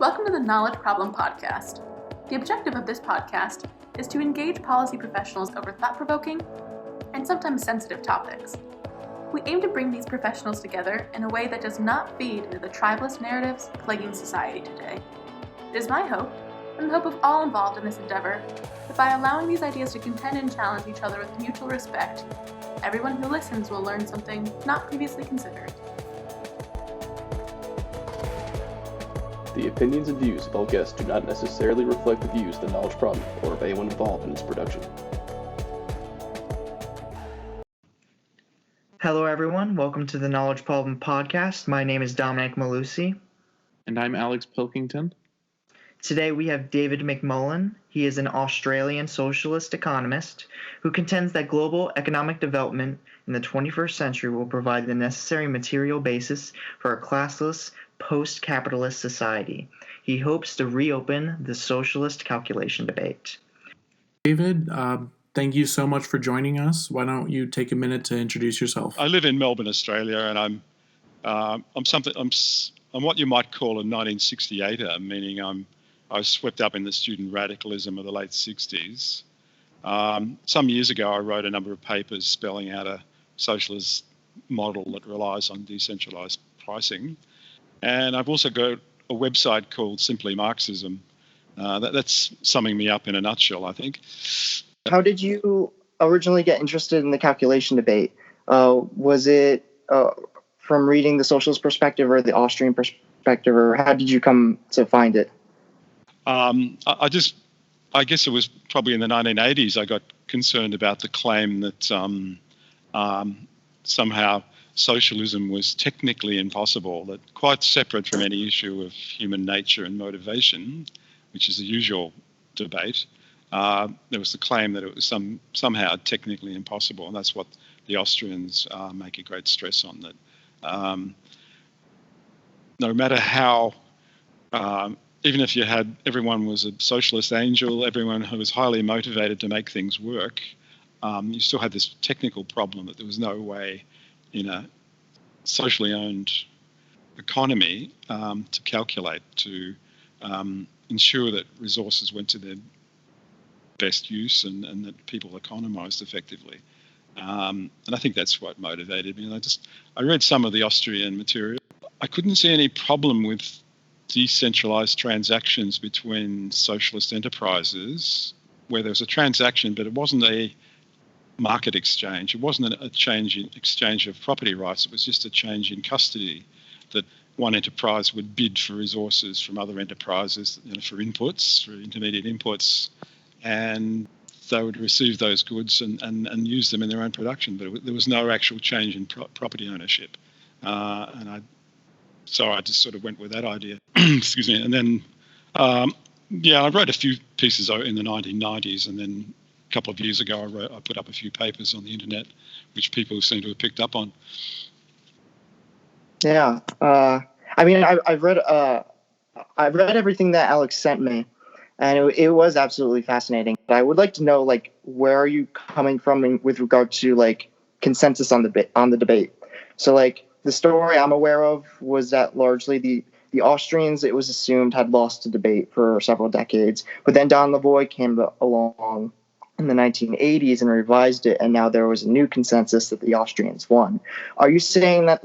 Welcome to the Knowledge Problem Podcast. The objective of this podcast is to engage policy professionals over thought-provoking and sometimes sensitive topics. We aim to bring these professionals together in a way that does not feed into the tribalist narratives plaguing society today. It is my hope, and the hope of all involved in this endeavor, that by allowing these ideas to contend and challenge each other with mutual respect, everyone who listens will learn something not previously considered. The opinions and views of all guests do not necessarily reflect the views of the Knowledge Problem or of anyone involved in its production. Hello everyone, welcome to the Knowledge Problem Podcast. My name is Dominick Mellusi. And I'm Alex Pilkington. Today we have David McMullen. He is an Australian socialist economist who contends that global economic development in the 21st century will provide the necessary material basis for a classless, post-capitalist society. He hopes to reopen the socialist calculation debate. David, thank you so much for joining us. Why don't you take a minute to introduce yourself? I live in Melbourne, Australia, and I'm what you might call a 1968er, meaning I was swept up in the student radicalism of the late 60s. Some years ago, I wrote a number of papers spelling out a socialist model that relies on decentralized pricing. And I've also got a website called Simply Marxism. That's summing me up in a nutshell, I think. How did you originally get interested in the calculation debate? Was it from reading the socialist perspective or the Austrian perspective, or how did you come to find it? I guess it was probably in the 1980s I got concerned about the claim that somehow socialism was technically impossible, that quite separate from any issue of human nature and motivation, which is the usual debate. There was the claim that it was somehow technically impossible, and that's what the Austrians make a great stress on, that no matter how, even if you had everyone was a socialist angel, everyone who was highly motivated to make things work, you still had this technical problem that there was no way in a socially owned economy to calculate, to ensure that resources went to their best use and that people economized effectively. And I think that's what motivated me. And I read some of the Austrian material. I couldn't see any problem with decentralized transactions between socialist enterprises where there was a transaction, but it wasn't a market exchange. It wasn't a change in exchange of property rights. It was just a change in custody, that one enterprise would bid for resources from other enterprises, for inputs, for intermediate inputs, and they would receive those goods and use them in their own production. But there was no actual change in property ownership. So I just sort of went with that idea. Excuse me. And then, I wrote a few pieces in the 1990s, and then a couple of years ago, I put up a few papers on the internet, which people seem to have picked up on. Yeah, I've read everything that Alex sent me, and it was absolutely fascinating. But I would like to know, where are you coming from with regard to consensus on the debate? So, the story I'm aware of was that largely the Austrians, it was assumed, had lost the debate for several decades, but then Don Lavoie came along in the 1980s and revised it, and now there was a new consensus that the Austrians won. Are you saying that,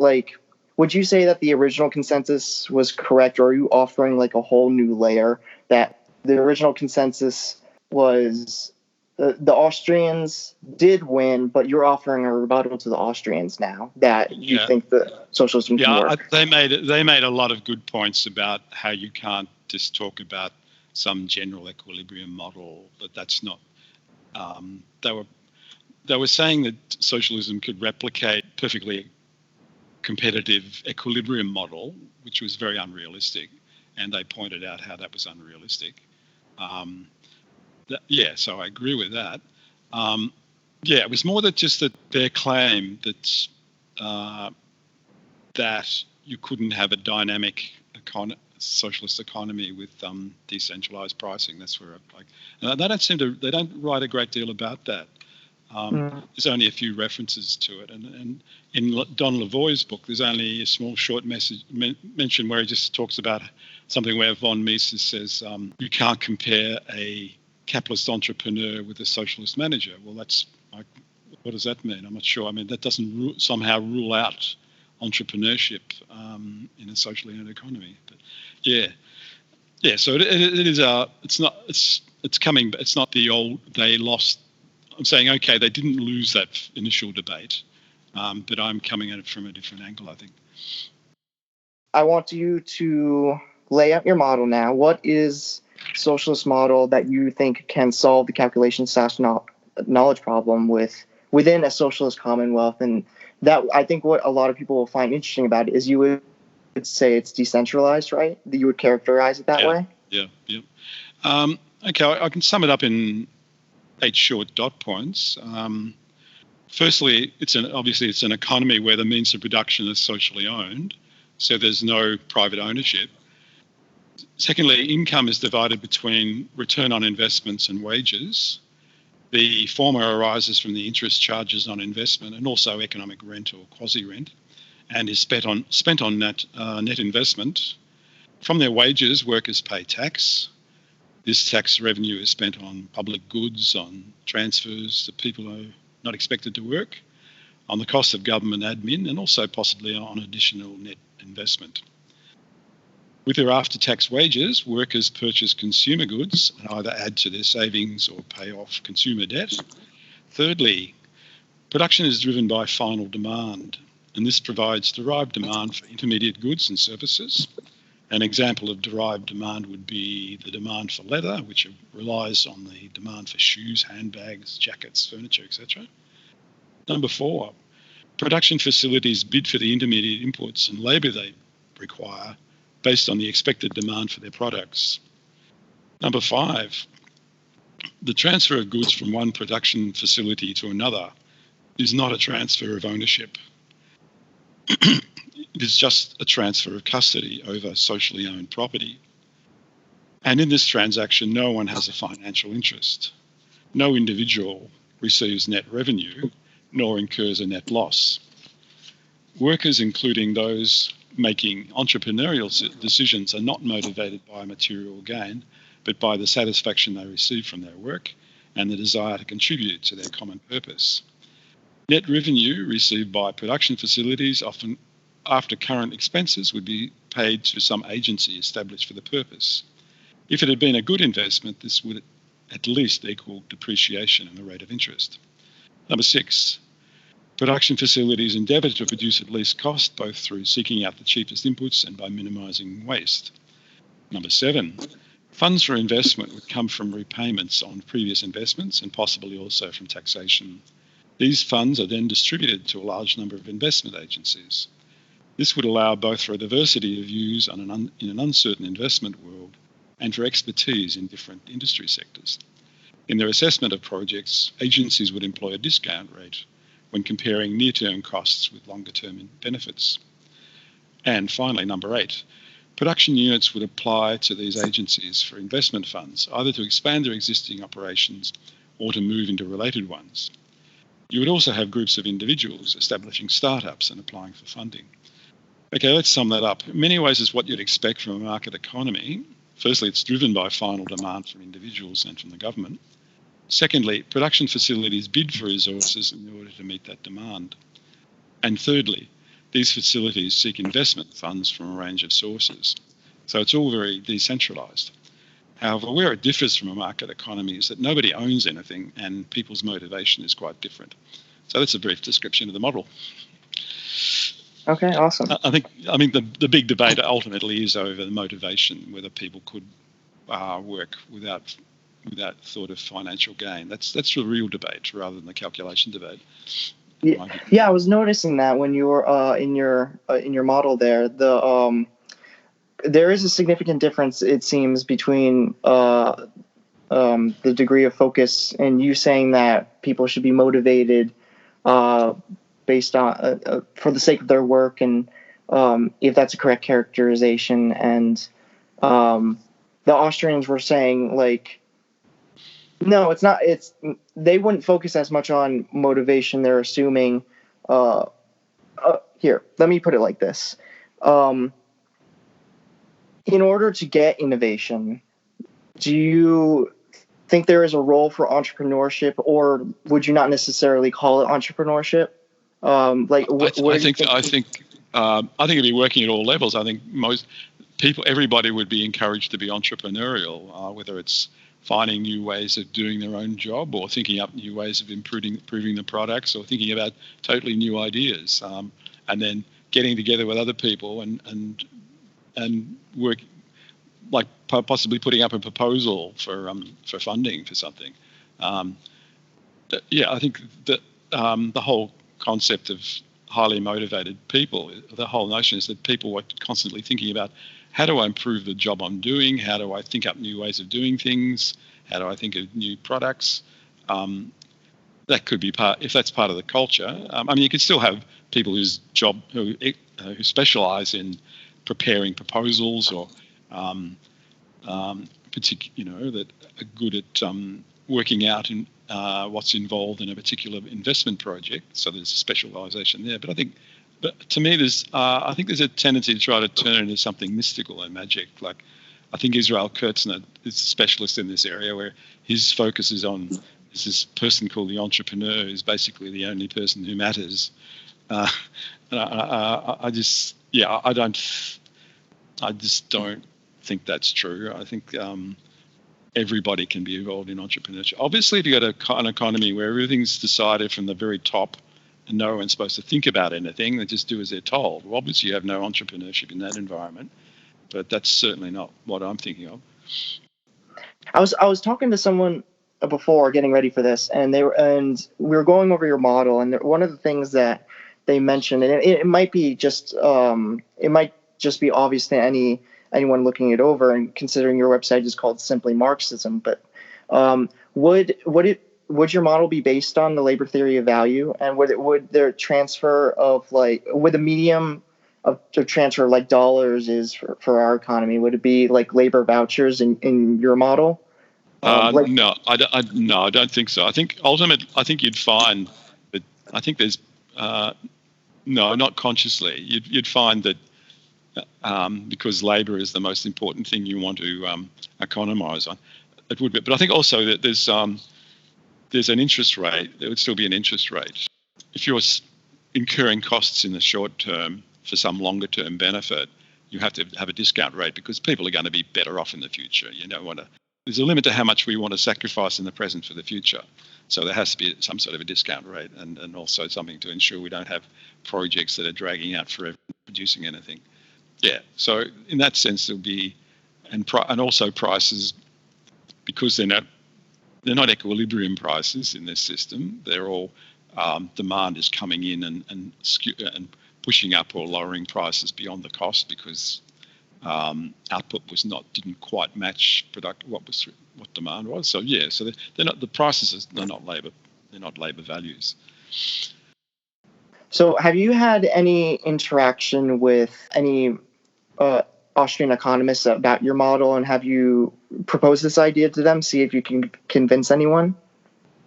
would you say that the original consensus was correct, or are you offering a whole new layer that the original consensus was the Austrians did win, but you're offering a rebuttal to the Austrians now that you think the socialism can work? They made a lot of good points about how you can't just talk about some general equilibrium model, but that's not. They were saying that socialism could replicate perfectly competitive equilibrium model, which was very unrealistic, and they pointed out how that was unrealistic. So I agree with that. It was more that just that their claim that you couldn't have a dynamic socialist economy with decentralized pricing. That's where they don't write a great deal about that. There's only a few references to it, and in Don Lavoie's book, there's only a small short mention where he just talks about something where von Mises says you can't compare a capitalist entrepreneur with a socialist manager. Well, that's like, what does that mean? I'm not sure. I mean, that doesn't somehow rule out entrepreneurship in a socially owned economy. But yeah. So it is. It's coming. It's not the old. They lost. I'm saying, okay, they didn't lose that initial debate, but I'm coming at it from a different angle, I think. I want you to lay out your model now. What is socialist model that you think can solve the calculation/knowledge problem within a socialist commonwealth? And that, I think, what a lot of people will find interesting about it is you would say it's decentralized, right? You would characterize it that way? Yeah. Okay, I can sum it up in 8 short dot points. Firstly, obviously it's an economy where the means of production is socially owned, so there's no private ownership. Secondly, income is divided between return on investments and wages. The former arises from the interest charges on investment and also economic rent or quasi-rent, and is spent on net investment. From their wages, workers pay tax. This tax revenue is spent on public goods, on transfers to people who are not expected to work, on the cost of government admin, and also possibly on additional net investment. With their after-tax wages, workers purchase consumer goods and either add to their savings or pay off consumer debt. Thirdly, production is driven by final demand, and this provides derived demand for intermediate goods and services. An example of derived demand would be the demand for leather, which relies on the demand for shoes, handbags, jackets, furniture, etc. Number 4, production facilities bid for the intermediate inputs and labour they require based on the expected demand for their products. Number 5, the transfer of goods from one production facility to another is not a transfer of ownership. It is just a transfer of custody over socially owned property. And in this transaction, no one has a financial interest. No individual receives net revenue, nor incurs a net loss. Workers, including those making entrepreneurial decisions, are not motivated by material gain, but by the satisfaction they receive from their work and the desire to contribute to their common purpose. Net revenue received by production facilities, often after current expenses, would be paid to some agency established for the purpose. If it had been a good investment, this would at least equal depreciation and the rate of interest. Number 6, production facilities endeavour to produce at least cost, both through seeking out the cheapest inputs and by minimising waste. Number 7, funds for investment would come from repayments on previous investments and possibly also from taxation. These funds are then distributed to a large number of investment agencies. This would allow both for a diversity of views in an uncertain investment world and for expertise in different industry sectors. In their assessment of projects, agencies would employ a discount rate when comparing near-term costs with longer-term benefits. And finally, number 8, production units would apply to these agencies for investment funds, either to expand their existing operations or to move into related ones. You would also have groups of individuals establishing startups and applying for funding. Okay, let's sum that up. In many ways, it's what you'd expect from a market economy. Firstly, it's driven by final demand from individuals and from the government. Secondly, production facilities bid for resources in order to meet that demand. And thirdly, these facilities seek investment funds from a range of sources. So it's all very decentralised. However, where it differs from a market economy is that nobody owns anything and people's motivation is quite different. So that's a brief description of the model. Okay, awesome. I mean, the big debate ultimately is over the motivation, whether people could work without thought of financial gain. That's the real debate rather than the calculation debate. Yeah, I was noticing that when you were in your model there, there is a significant difference, it seems, between the degree of focus and you saying that people should be motivated based on for the sake of their work, and if that's a correct characterization. And the Austrians were saying, like, no, it's not. They wouldn't focus as much on motivation. They're assuming. Here, let me put it like this. in order to get innovation, do you think there is a role for entrepreneurship, or would you not necessarily call it entrepreneurship? I think it'd be working at all levels. I think everybody would be encouraged to be entrepreneurial, whether it's finding new ways of doing their own job, or thinking up new ways of improving the products, or thinking about totally new ideas, and then getting together with other people and work, like possibly putting up a proposal for funding for something. I think that the whole concept of highly motivated people, the whole notion is that people are constantly thinking about, how do I improve the job I'm doing? How do I think up new ways of doing things? How do I think of new products? That could be if that's part of the culture. You could still have people who specialize in preparing proposals, or that are good at working out what's involved in a particular investment project. So there's a specialization there. But to me, I think there's a tendency to try to turn it into something mystical and magic. Like, I think Israel Kurtzner is a specialist in this area, where his focus is on this person called the entrepreneur, who's basically the only person who matters. I just don't think that's true. I think everybody can be involved in entrepreneurship. Obviously, if you got an economy where everything's decided from the very top and no one's supposed to think about anything, they just do as they're told. Well, obviously, you have no entrepreneurship in that environment, but that's certainly not what I'm thinking of. I was talking to someone before getting ready for this, and we were going over your model, and one of the things that they mentioned, and it might be just be obvious to anyone looking it over, and considering your website is called simply Marxism, but would your model be based on the labor theory of value, and would there transfer of would the medium of transfer like dollars is for our economy, would it be like labor vouchers in your model? No, I don't think so. I think you'd find that, I think there's no, not consciously. You'd find that because labour is the most important thing you want to economise on, it would be. But I think also that there's an interest rate. There would still be an interest rate. If you're incurring costs in the short term for some longer term benefit, you have to have a discount rate, because people are going to be better off in the future. You don't want to. There's a limit to how much we want to sacrifice in the present for the future. So there has to be some sort of a discount rate, and also something to ensure we don't have projects that are dragging out forever producing anything. Yeah, so in that sense there'll be, and also prices, because they're not equilibrium prices in this system. They're all demand is coming in and pushing up or lowering prices beyond the cost, because output didn't quite match what demand was. So yeah, so they're not, the prices are not labor values. So have you had any interaction with any Austrian economists about your model, and have you proposed this idea to them, see if you can convince anyone?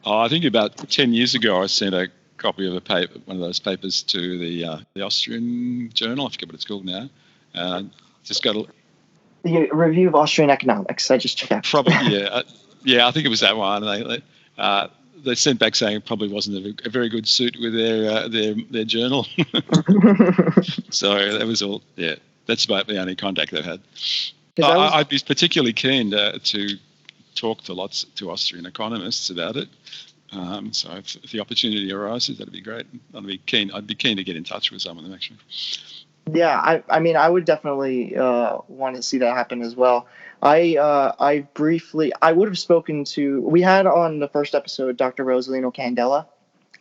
I think about 10 years ago I sent a copy of one of those papers to the Austrian journal. I forget what it's called now. Just got the Review of Austrian Economics. I just checked. Probably, yeah. I think it was that one. They sent back saying it probably wasn't a very good suit with their journal. So that was all. Yeah, that's about the only contact they've had. I'd be particularly keen to talk to Austrian economists about it. So if the opportunity arises, that'd be great. I'd be keen to get in touch with some of them, actually. Yeah, I mean, I would definitely want to see that happen as well. I would have spoken to, we had on the first episode Dr. Rosolino Candela.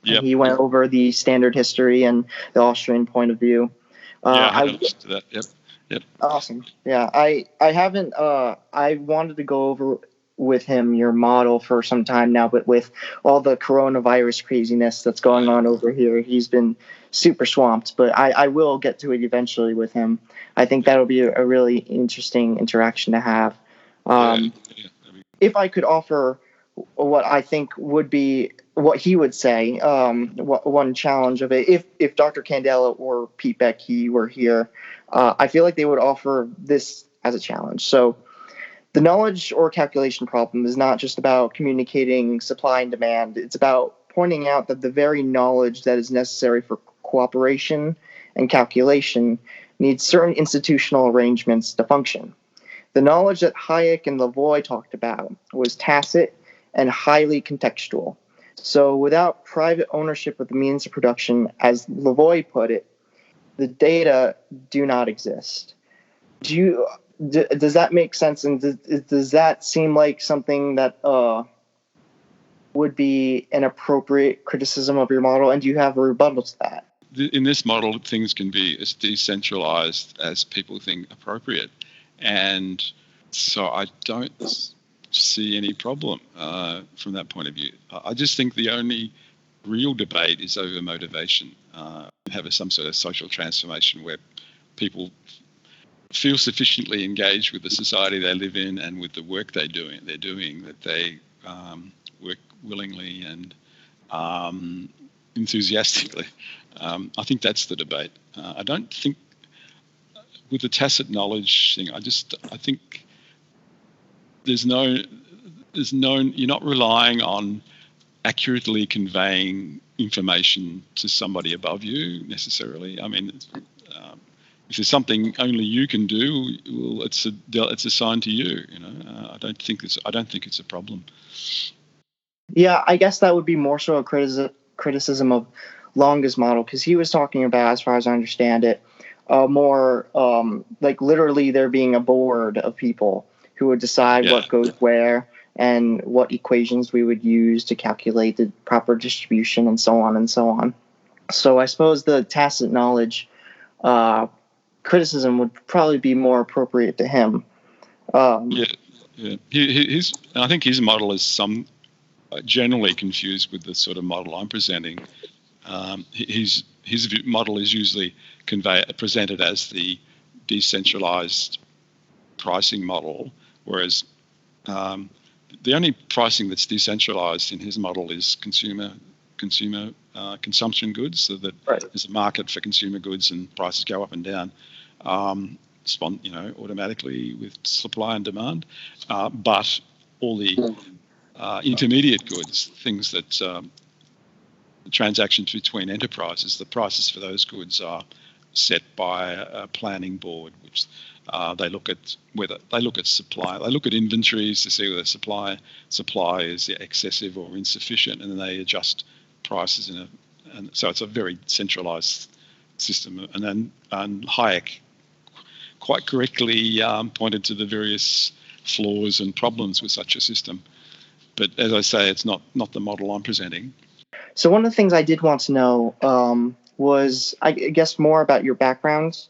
Yep. He went over the standard history and the Austrian point of view. I listened to that. Yep. Awesome. Yeah, I haven't. I wanted to go over with him your model for some time now, but with all the coronavirus craziness that's going on over here, he's been super swamped. But I will get to it eventually with him. I think that'll be a really interesting interaction to have. If I could offer what I think would be what he would say, one challenge of it, if Dr. Candela or Pete Becky were here, I feel like they would offer this as a challenge. So the knowledge or calculation problem is not just about communicating supply and demand. It's about pointing out that the very knowledge that is necessary for cooperation and calculation needs certain institutional arrangements to function. The knowledge that Hayek and Lavoie talked about was tacit and highly contextual. So without private ownership of the means of production, as Lavoie put it, the data do not exist. Does that make sense? And does that seem like something that would be an appropriate criticism of your model? And do you have a rebuttal to that? In this model, things can be as decentralized as people think appropriate. And so I don't see any problem from that point of view. I just think the only real debate is over motivation. Have some sort of social transformation where people feel sufficiently engaged with the society they live in and with the work they're doing that they work willingly and enthusiastically. I think that's the debate. I don't think with the tacit knowledge thing, I think there's no, you're not relying on accurately conveying information to somebody above you necessarily. I mean, if there's something only you can do, well, it's assigned to you. I don't think it's a problem. Yeah, I guess that would be more so a criticism of Long's model, because he was talking about, as far as I understand it, more like literally there being a board of people who would decide what goes where and what equations we would use to calculate the proper distribution and so on and so on. So I suppose the tacit knowledge criticism would probably be more appropriate to him. I think his model is generally confused with the sort of model I'm presenting. His model is usually presented as the decentralized pricing model, whereas the only pricing that's decentralized in his model is consumer consumption goods, so that there's a market for consumer goods and prices go up and down automatically with supply and demand. But all the intermediate goods, things that transactions between enterprises, the prices for those goods are set by a planning board, which they look at supply. They look at inventories to see whether supply is excessive or insufficient, and then they adjust prices and so it's a very centralized system. And Hayek quite correctly pointed to the various flaws and problems with such a system. But as I say, it's not the model I'm presenting. So one of the things I did want to know was, I guess, more about your background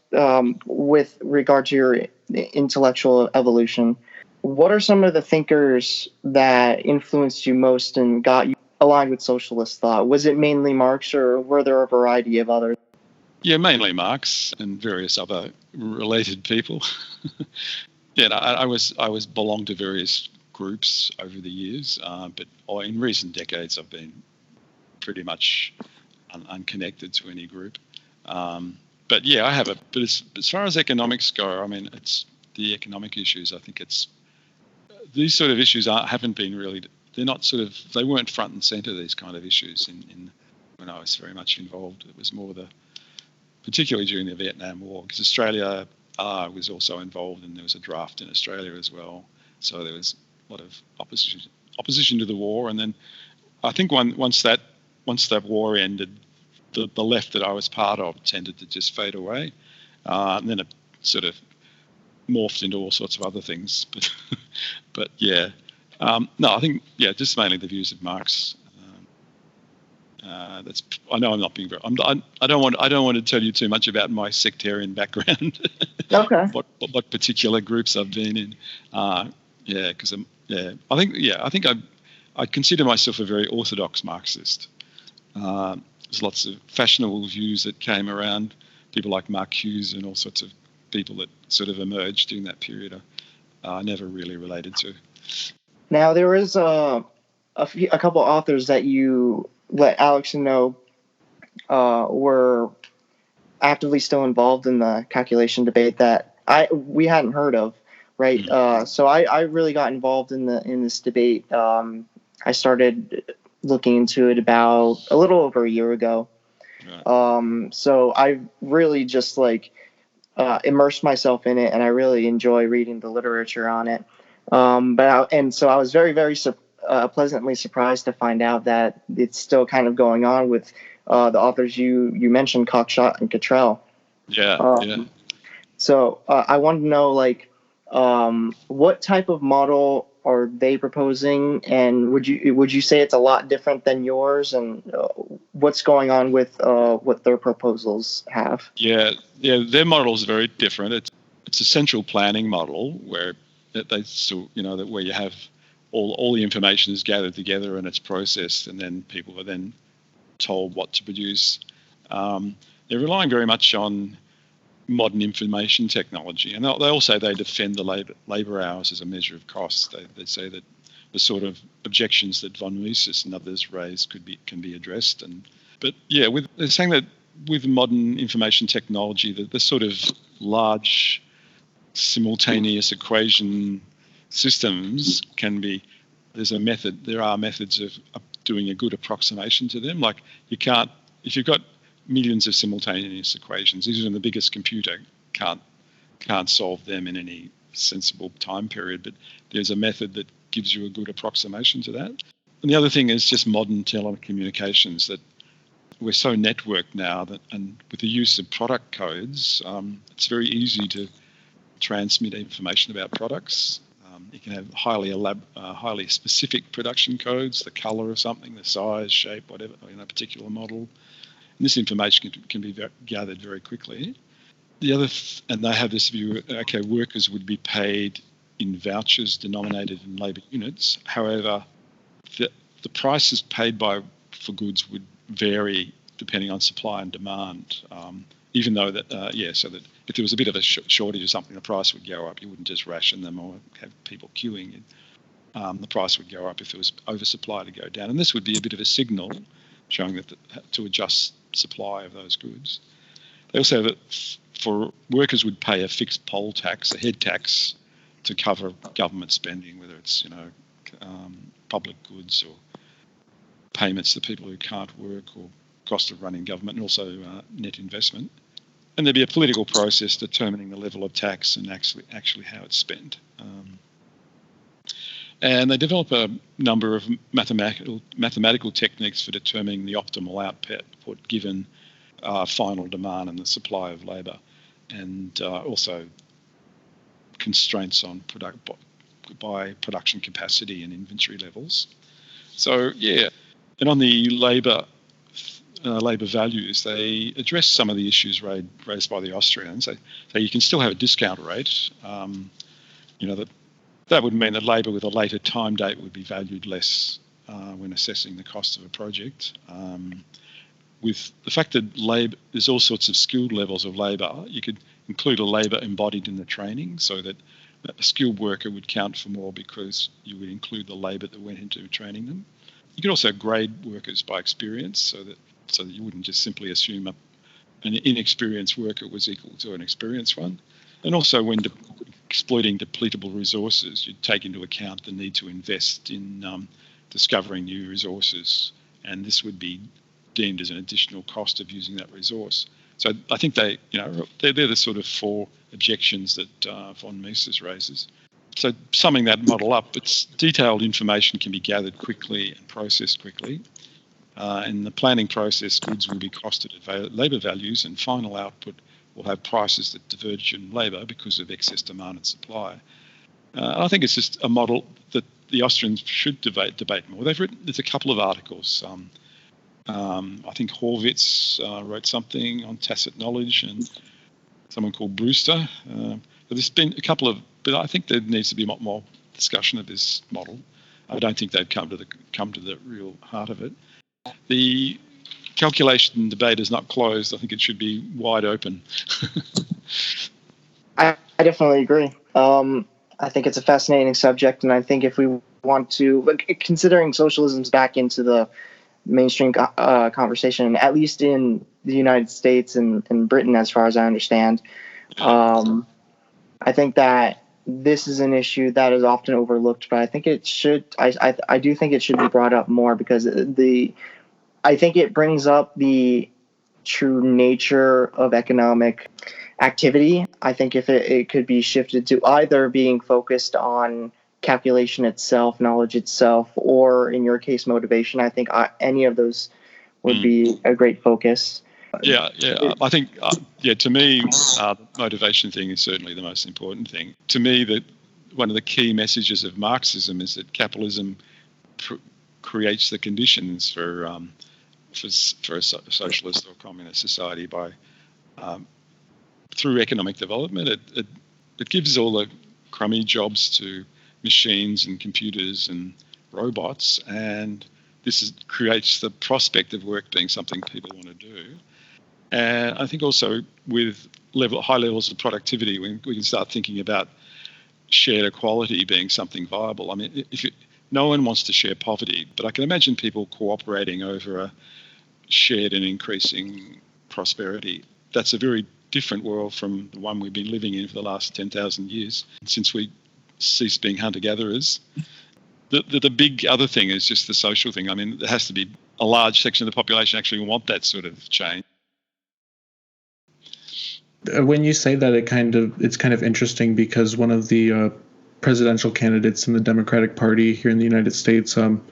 with regard to your intellectual evolution. What are some of the thinkers that influenced you most and got you aligned with socialist thought? Was it mainly Marx, or were there a variety of others? Yeah, mainly Marx and various other related people. I was belonged to various groups over the years, but in recent decades I've been pretty much unconnected to any group. But yeah, I have but as far as economics go, I mean, it's the economic issues. I think these sort of issues haven't been really. They weren't front and center, these kind of issues in when I was very much involved. It was more particularly during the Vietnam War, because Australia was also involved, and there was a draft in Australia as well. So there was a lot of opposition to the war, and then I think once that war ended, the left that I was part of tended to just fade away, and then it sort of morphed into all sorts of other things. But yeah, no, I think just mainly the views of Marx. I know I'm not being very. I don't want to tell you too much about my sectarian background. Okay. What particular groups I've been in. I think I consider myself a very orthodox Marxist. There's lots of fashionable views that came around, people like Mark Hughes and all sorts of people that sort of emerged during that period. I never really related to. Now, there is a couple authors that you let Alex know were actively still involved in the calculation debate that we hadn't heard of. right? So I really got involved in this debate. I started looking into it about a little over a year ago. So I really just immersed myself in it, and I really enjoy reading the literature on it. So I was very, very pleasantly surprised to find out that it's still kind of going on with the authors you mentioned, Cockshott and Cottrell. Yeah. So I wanted to know, what type of model are they proposing, and would you say it's a lot different than yours, and what's going on with what their proposals have? Yeah, their model is very different. It's a central planning model where where you have all the information is gathered together and it's processed, and then people are then told what to produce. They're relying very much on modern information technology, and they defend the labour hours as a measure of cost. They say that the sort of objections that von Mises and others raised can be addressed. They're saying that with modern information technology, the sort of large simultaneous equation systems there are methods of doing a good approximation to them. Like if you've got millions of simultaneous equations, even the biggest computer can't solve them in any sensible time period, but there's a method that gives you a good approximation to that. And the other thing is just modern telecommunications, that we're so networked now and with the use of product codes, it's very easy to transmit information about products. You can have highly specific production codes, the colour of something, the size, shape, whatever, in a particular model. And this information can be gathered very quickly. And they have this view, okay, workers would be paid in vouchers denominated in labour units. However, the prices paid for goods would vary depending on supply and demand. Even though so that if there was a bit of a shortage or something, the price would go up. You wouldn't just ration them or have people queuing. The price would go up if there was oversupply to go down. And this would be a bit of a signal showing that to adjust supply of those goods. They also have that for workers would pay a fixed poll tax, a head tax, to cover government spending, whether it's public goods or payments to people who can't work or cost of running government, and also net investment. And there'd be a political process determining the level of tax and actually how it's spent. And they develop a number of mathematical techniques for determining the optimal output given final demand and the supply of labour, and also constraints on by production capacity and inventory levels. So and on the labour values, they address some of the issues raised by the Austrians. So you can still have a discount rate. That would mean that labour with a later time date would be valued less when assessing the cost of a project. With the fact that there's all sorts of skilled levels of labour, you could include a labour embodied in the training, so that a skilled worker would count for more because you would include the labour that went into training them. You could also grade workers by experience, so that you wouldn't just simply assume an inexperienced worker was equal to an experienced one. And also when exploiting depletable resources, you'd take into account the need to invest in discovering new resources, and this would be deemed as an additional cost of using that resource. So I think they're the sort of four objections that von Mises raises. So summing that model up, it's detailed information can be gathered quickly and processed quickly. In the planning process, goods will be costed at labour values, and final output will have prices that diverge in labour because of excess demand and supply. I think it's just a model that the Austrians should debate more. There's a couple of articles. I think Horvitz wrote something on tacit knowledge, and someone called Brewster. But there's been a couple of, but I think there needs to be a lot more discussion of this model. I don't think they've come to the real heart of it. The calculation debate is not closed. I think it should be wide open. I definitely agree. I think it's a fascinating subject, and I think if we want to, considering socialism's back into the mainstream conversation, at least in the United States and Britain, as far as I understand, I think that this is an issue that is often overlooked, but I think it should. I do think it should be brought up more, because I think it brings up the true nature of economic activity. I think if it could be shifted to either being focused on calculation itself, knowledge itself, or in your case, motivation, I think any of those would be a great focus. Yeah. I think, to me, the motivation thing is certainly the most important thing. To me, one of the key messages of Marxism is that capitalism creates the conditions for a socialist or communist society by through economic development. It gives all the crummy jobs to machines and computers and robots, and this creates the prospect of work being something people want to do. And I think also with high levels of productivity, we can start thinking about shared equality being something viable. I mean, no one wants to share poverty, but I can imagine people cooperating over a shared and increasing prosperity. That's a very different world from the one we've been living in for the last 10,000 years, since we ceased being hunter-gatherers. The big other thing is just the social thing. I mean, there has to be a large section of the population actually want that sort of change. When you say that, it's kind of interesting, because one of the presidential candidates in the Democratic Party here in the United States, I'm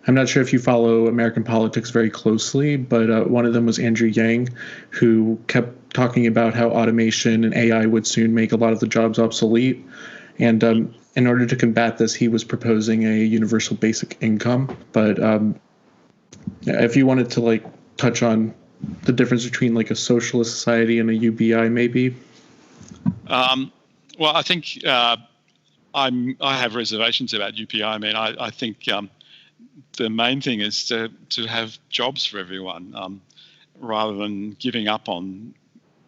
not sure if you follow American politics very closely, but one of them was Andrew Yang, who kept talking about how automation and AI would soon make a lot of the jobs obsolete. And in order to combat this, he was proposing a universal basic income. But if you wanted to touch on the difference between a socialist society and a UBI, maybe. Well, I think I have reservations about UPI. I mean, I think the main thing is to have jobs for everyone, rather than giving up on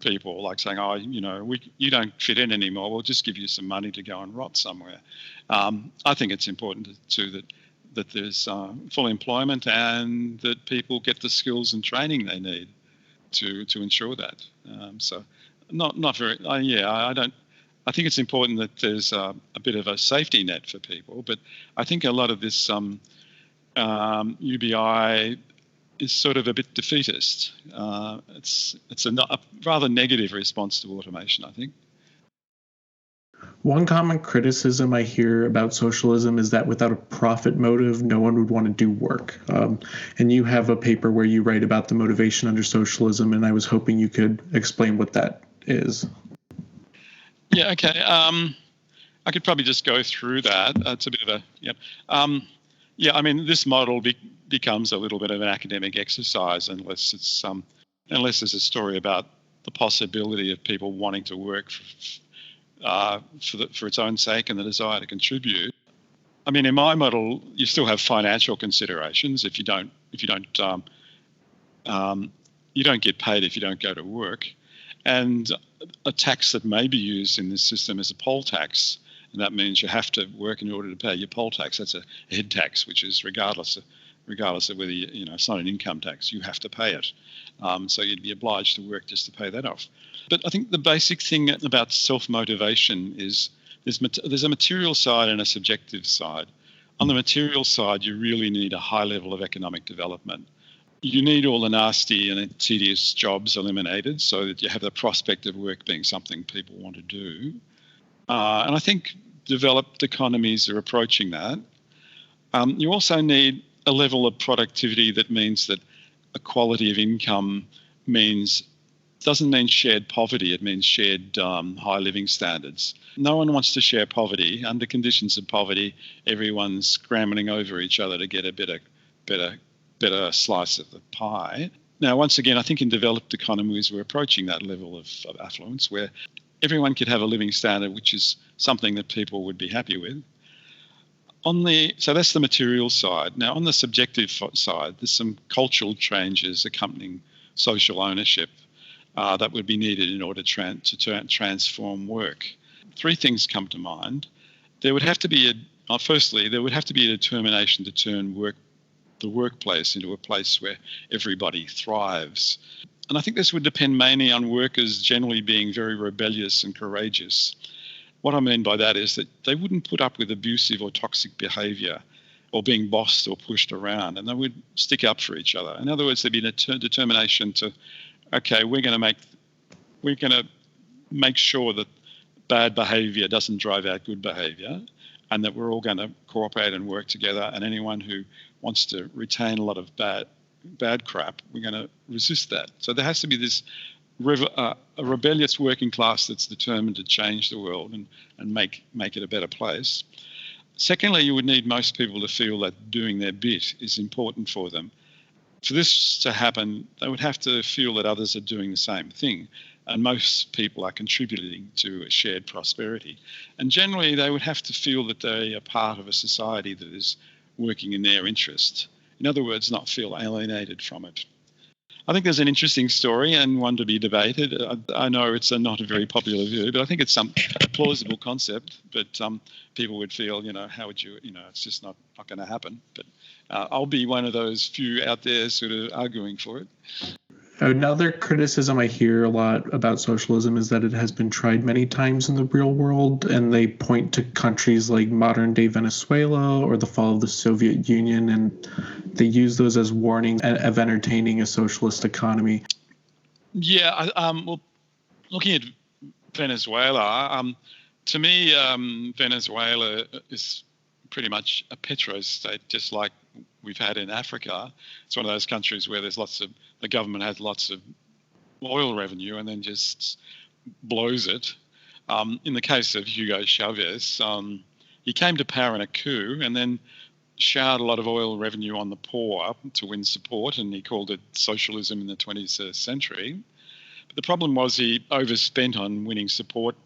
people, like saying, you don't fit in anymore, we'll just give you some money to go and rot somewhere. I think it's important that there's full employment and that people get the skills and training they need to ensure that. So not very. I don't. I think it's important that there's a bit of a safety net for people, but I think a lot of this UBI is sort of a bit defeatist. It's a rather negative response to automation, I think. One common criticism I hear about socialism is that without a profit motive, no one would want to do work. And you have a paper where you write about the motivation under socialism, and I was hoping you could explain what that is. Yeah, okay. I could probably just go through that. It's a bit of a, I mean, this model becomes a little bit of an academic exercise unless there's a story about the possibility of people wanting to work for its own sake and the desire to contribute. I mean, in my model, you still have financial considerations. If you don't get paid if you don't go to work, and a tax that may be used in this system is a poll tax, and that means you have to work in order to pay your poll tax. That's a head tax, which is regardless of whether it's not an income tax, you have to pay it. So you'd be obliged to work just to pay that off. But I think the basic thing about self-motivation is there's a material side and a subjective side. On the material side, you really need a high level of economic development. You need all the nasty and tedious jobs eliminated so that you have the prospect of work being something people want to do. And I think developed economies are approaching that. You also need a level of productivity that means that equality of income doesn't mean shared poverty, it means shared high living standards. No one wants to share poverty. Under conditions of poverty, everyone's scrambling over each other to get a better slice of the pie. Now, once again, I think in developed economies we're approaching that level of affluence where everyone could have a living standard which is something that people would be happy with. So that's the material side. Now, on the subjective side, there's some cultural changes accompanying social ownership that would be needed in order to transform work. Three things come to mind. There would have to be firstly, there would have to be a determination to turn the workplace into a place where everybody thrives. And I think this would depend mainly on workers generally being very rebellious and courageous. What I mean by that is that they wouldn't put up with abusive or toxic behaviour or being bossed or pushed around, and they would stick up for each other. In other words, there'd be a determination to, okay, we're going to make sure that bad behaviour doesn't drive out good behaviour, and that we're all going to cooperate and work together, and anyone who wants to retain a lot of bad crap, we're going to resist that. So there has to be this a rebellious working class that's determined to change the world and make it a better place. Secondly, you would need most people to feel that doing their bit is important for them. For this to happen, they would have to feel that others are doing the same thing, and most people are contributing to a shared prosperity. And generally, they would have to feel that they are part of a society that is working in their interest. In other words, not feel alienated from it. I think there's an interesting story and one to be debated. I know it's not a very popular view, but I think it's a plausible concept. But people would feel, how would you, it's just not going to happen. But I'll be one of those few out there sort of arguing for it. Another criticism I hear a lot about socialism is that it has been tried many times in the real world, and they point to countries like modern-day Venezuela or the fall of the Soviet Union, and they use those as warning of entertaining a socialist economy. Well, looking at Venezuela, to me, Venezuela is pretty much a petro state, just like we've had in Africa. It's one of those countries where the government has lots of oil revenue and then just blows it. In the case of Hugo Chavez, he came to power in a coup and then showered a lot of oil revenue on the poor to win support, and he called it socialism in the 20th century. But the problem was he overspent on winning support.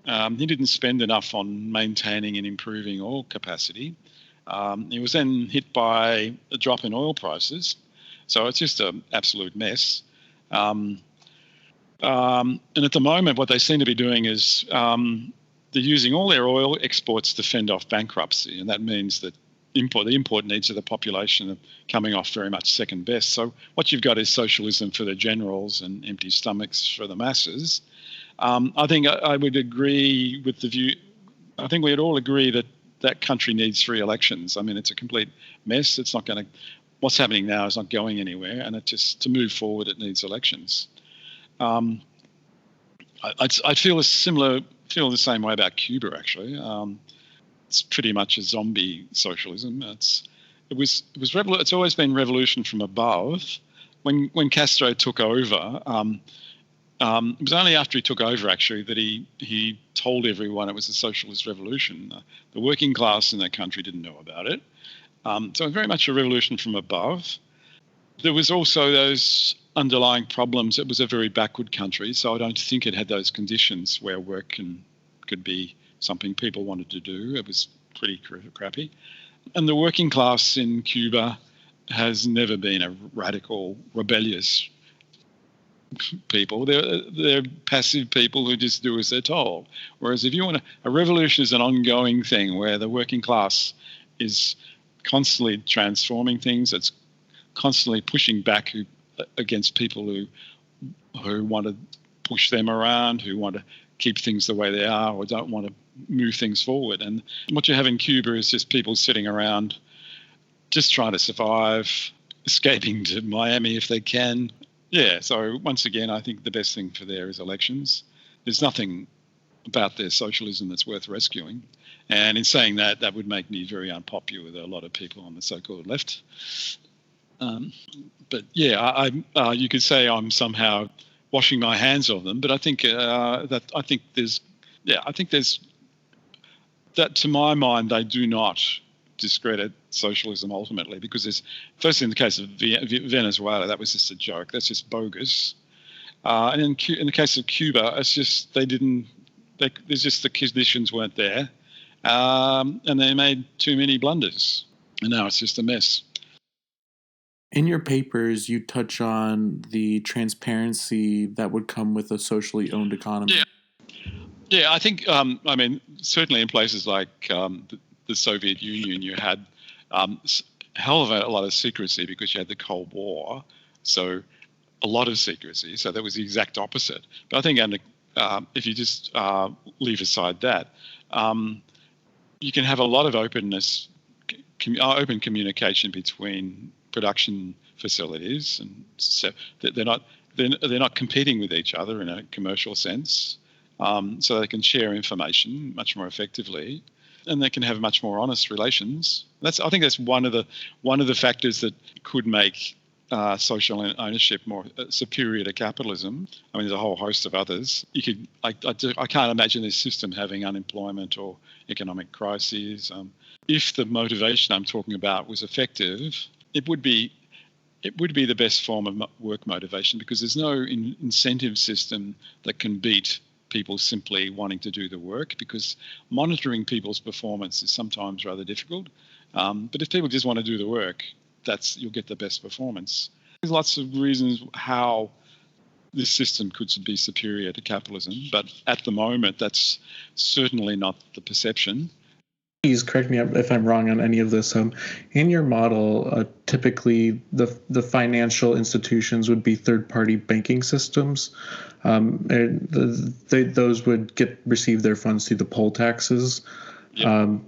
He didn't spend enough on maintaining and improving oil capacity. He was then hit by a drop in oil prices. So it's just an absolute mess. And at the moment, what they seem to be doing is they're using all their oil exports to fend off bankruptcy. And that means that the import needs of the population are coming off very much second best. So what you've got is socialism for the generals and empty stomachs for the masses. I think I would agree with the view. I think we'd all agree that country needs free elections. I mean, it's a complete mess. It's not going to. What's happening now is not going anywhere, and to move forward, it needs elections. I feel the same way about Cuba, actually. It's pretty much a zombie socialism. It's always been revolution from above. When Castro took over, it was only after he took over, actually, that he told everyone it was a socialist revolution. The working class in that country didn't know about it. So it was very much a revolution from above. There was also those underlying problems. It was a very backward country, so I don't think it had those conditions where work could be something people wanted to do. It was pretty crappy. And the working class in Cuba has never been a radical, rebellious people. They're passive people who just do as they're told. Whereas if you want a revolution is an ongoing thing where the working class is constantly transforming things. It's constantly pushing back against people who want to push them around, who want to keep things the way they are or don't want to move things forward. And what you have in Cuba is just people sitting around just trying to survive, escaping to Miami if they can. Yeah, so once again, I think the best thing for there is elections. There's nothing about their socialism that's worth rescuing. And in saying that, that would make me very unpopular with a lot of people on the so-called left. But yeah, you could say I'm somehow washing my hands of them. But I think there's that. To my mind, they do not discredit socialism ultimately, because there's, firstly, in the case of Venezuela, that was just a joke. That's just bogus. And in the case of Cuba, it's just there's just the conditions weren't there. And they made too many blunders, and now it's just a mess. In your papers, you touch on the transparency that would come with a socially owned economy. Yeah, I think, certainly in places like the Soviet Union, you had a hell of a lot of secrecy because you had the Cold War, so a lot of secrecy. So that was the exact opposite. But I think if you just leave aside that, you can have a lot of openness, open communication between production facilities, and so they're not competing with each other in a commercial sense. So they can share information much more effectively, and they can have much more honest relations. I think that's one of the factors that could make social ownership more superior to capitalism. I mean, there's a whole host of others. I can't imagine this system having unemployment or economic crises. If the motivation I'm talking about was effective, it would be the best form of work motivation, because there's no incentive system that can beat people simply wanting to do the work, because monitoring people's performance is sometimes rather difficult. But if people just want to do the work, you'll get the best performance. There's lots of reasons how this system could be superior to capitalism, but at the moment, that's certainly not the perception. Please correct me if I'm wrong on any of this. In your model, typically the financial institutions would be third-party banking systems. Those would receive their funds through the poll taxes. Yep.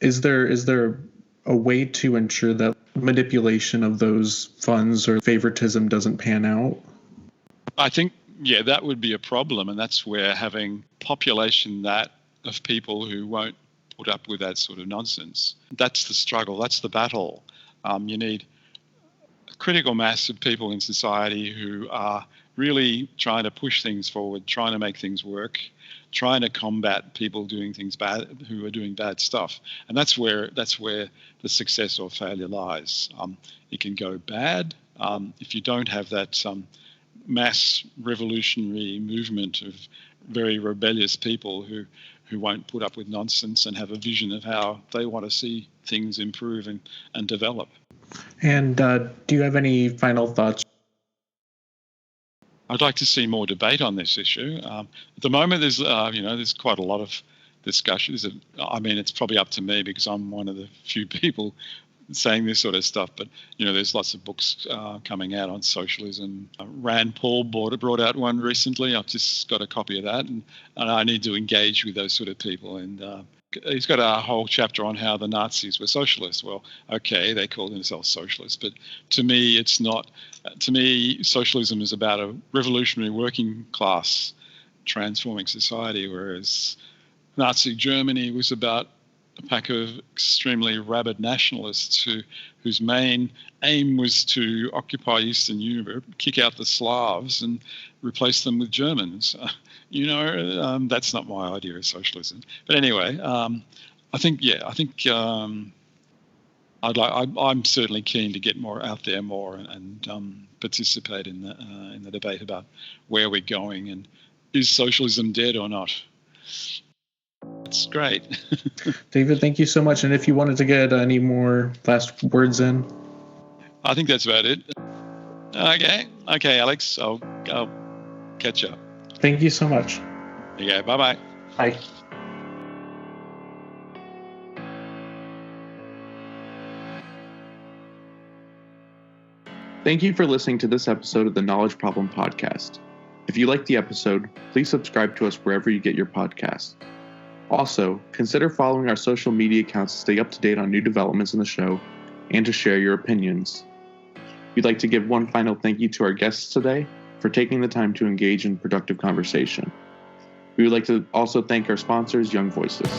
Is there a way to ensure that manipulation of those funds or favoritism doesn't pan out? I think, that would be a problem, and that's where having population of people who won't put up with that sort of nonsense. That's the struggle, that's the battle. You need a critical mass of people in society who are really trying to push things forward, trying to make things work, trying to combat people doing things bad, who are doing bad stuff. And that's where the success or failure lies. It can go bad if you don't have that mass revolutionary movement of very rebellious people who won't put up with nonsense and have a vision of how they want to see things improve and develop. And do you have any final thoughts? I'd like to see more debate on this issue. At the moment, there's quite a lot of discussions. I mean, it's probably up to me because I'm one of the few people saying this sort of stuff. But there's lots of books coming out on socialism. Rand Paul brought out one recently. I've just got a copy of that, and I need to engage with those sort of people. And he's got a whole chapter on how the Nazis were socialists. Well, okay, they called themselves socialists, but to me, it's not. To me, socialism is about a revolutionary working class transforming society, whereas Nazi Germany was about a pack of extremely rabid nationalists whose main aim was to occupy Eastern Europe, kick out the Slavs, and replace them with Germans. That's not my idea of socialism. But anyway, I'm certainly keen to get more out there and participate in the debate about where we're going and is socialism dead or not. That's great. David, thank you so much. And if you wanted to get any more last words in? I think that's about it. Okay, Alex, I'll catch up. Thank you so much. Okay, bye-bye. Bye. Thank you for listening to this episode of the Knowledge Problem Podcast. If you liked the episode, please subscribe to us wherever you get your podcasts. Also, consider following our social media accounts to stay up to date on new developments in the show and to share your opinions. We'd like to give one final thank you to our guests today for taking the time to engage in productive conversation. We would like to also thank our sponsors, Young Voices.